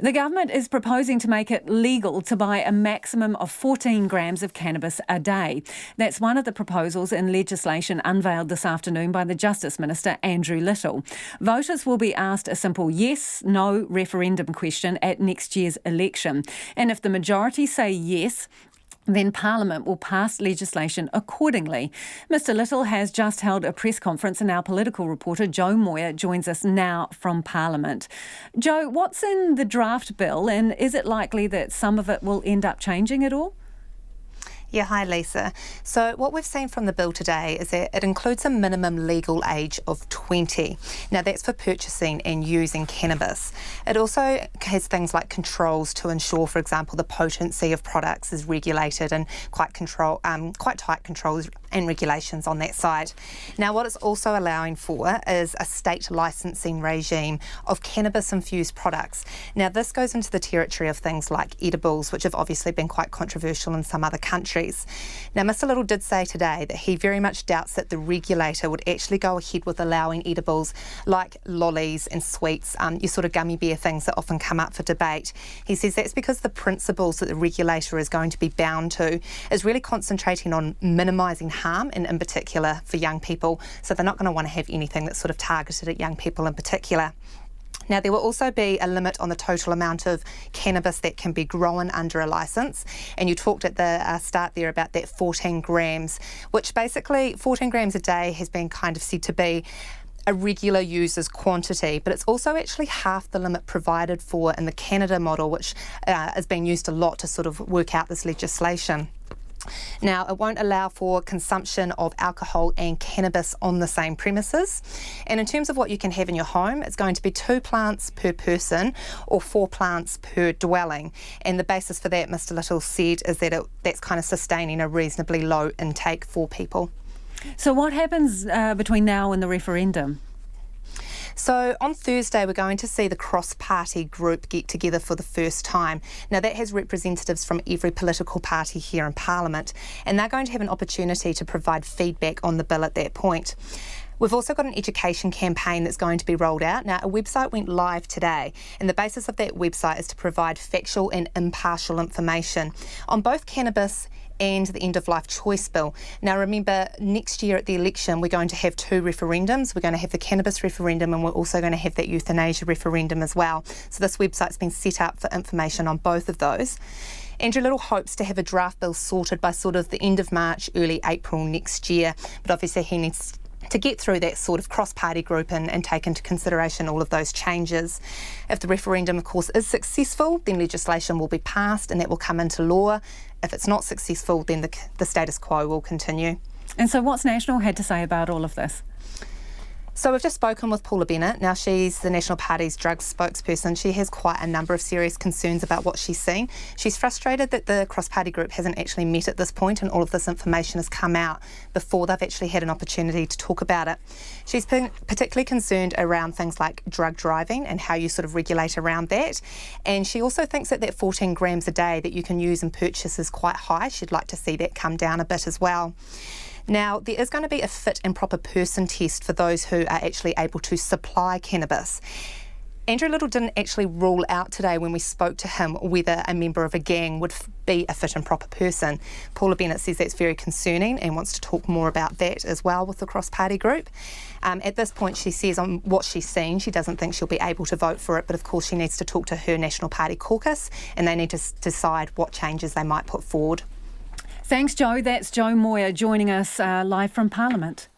The government is proposing to make it legal to buy a maximum of 14 grams of cannabis a day. That's one of the proposals in legislation unveiled this afternoon by the Justice Minister, Andrew Little. Voters will be asked a simple yes/no referendum question at next year's election. And if the majority say yes, then Parliament will pass legislation accordingly. Mr Little has just held a press conference and our political reporter Jo Moir joins us now from Parliament. Jo, what's in the draft bill and is it likely that some of it will end up changing at all? Yeah, hi Lisa. So what we've seen from the bill today is that it includes a minimum legal age of 20. Now that's for purchasing and using cannabis. It also has things like controls to ensure, for example, the potency of products is regulated and quite tight controls and regulations on that side. Now what it's also allowing for is a state licensing regime of cannabis-infused products. Now this goes into the territory of things like edibles, which have obviously been quite controversial in some other countries. Now, Mr Little did say today that he very much doubts that the regulator would actually go ahead with allowing edibles like lollies and sweets, your sort of gummy bear things that often come up for debate. He says that's because the principles that the regulator is going to be bound to is really concentrating on minimising harm, and in particular for young people. So they're not going to want to have anything that's sort of targeted at young people in particular. Now, there will also be a limit on the total amount of cannabis that can be grown under a licence. And you talked at the start there about that 14 grams, which basically 14 grams a day has been kind of said to be a regular user's quantity, but it's also actually half the limit provided for in the Canada model, which is being used a lot to sort of work out this legislation. Now, it won't allow for consumption of alcohol and cannabis on the same premises. And in terms of what you can have in your home, it's going to be 2 plants per person or 4 plants per dwelling. And the basis for that, Mr Little said, is that that's kind of sustaining a reasonably low intake for people. So what happens between now and the referendum? So on Thursday, we're going to see the cross-party group get together for the first time. Now that has representatives from every political party here in Parliament, and they're going to have an opportunity to provide feedback on the bill at that point. We've also got an education campaign that's going to be rolled out. Now, a website went live today, and the basis of that website is to provide factual and impartial information on both cannabis and the end-of-life choice bill. Now remember, next year at the election we're going to have 2 referendums. We're going to have the cannabis referendum and we're also going to have that euthanasia referendum as well. So this website's been set up for information on both of those. Andrew Little hopes to have a draft bill sorted by sort of the end of March, early April next year, but obviously he needs to get through that sort of cross-party group and take into consideration all of those changes. If the referendum, of course, is successful, then legislation will be passed and that will come into law. If it's not successful, then the status quo will continue. And so what's National had to say about all of this? So we've just spoken with Paula Bennett. Now she's the National Party's drugs spokesperson. She has quite a number of serious concerns about what she's seen. She's frustrated that the cross-party group hasn't actually met at this point and all of this information has come out before they've actually had an opportunity to talk about it. She's been particularly concerned around things like drug driving and how you sort of regulate around that. And she also thinks that 14 grams a day that you can use and purchase is quite high. She'd like to see that come down a bit as well. Now, there is going to be a fit and proper person test for those who are actually able to supply cannabis. Andrew Little didn't actually rule out today when we spoke to him whether a member of a gang would be a fit and proper person. Paula Bennett says that's very concerning and wants to talk more about that as well with the cross-party group. At this point, she says on what she's seen, she doesn't think she'll be able to vote for it, but of course she needs to talk to her National Party caucus and they need to decide what changes they might put forward. Thanks, Jo. That's Jo Moir joining us live from Parliament.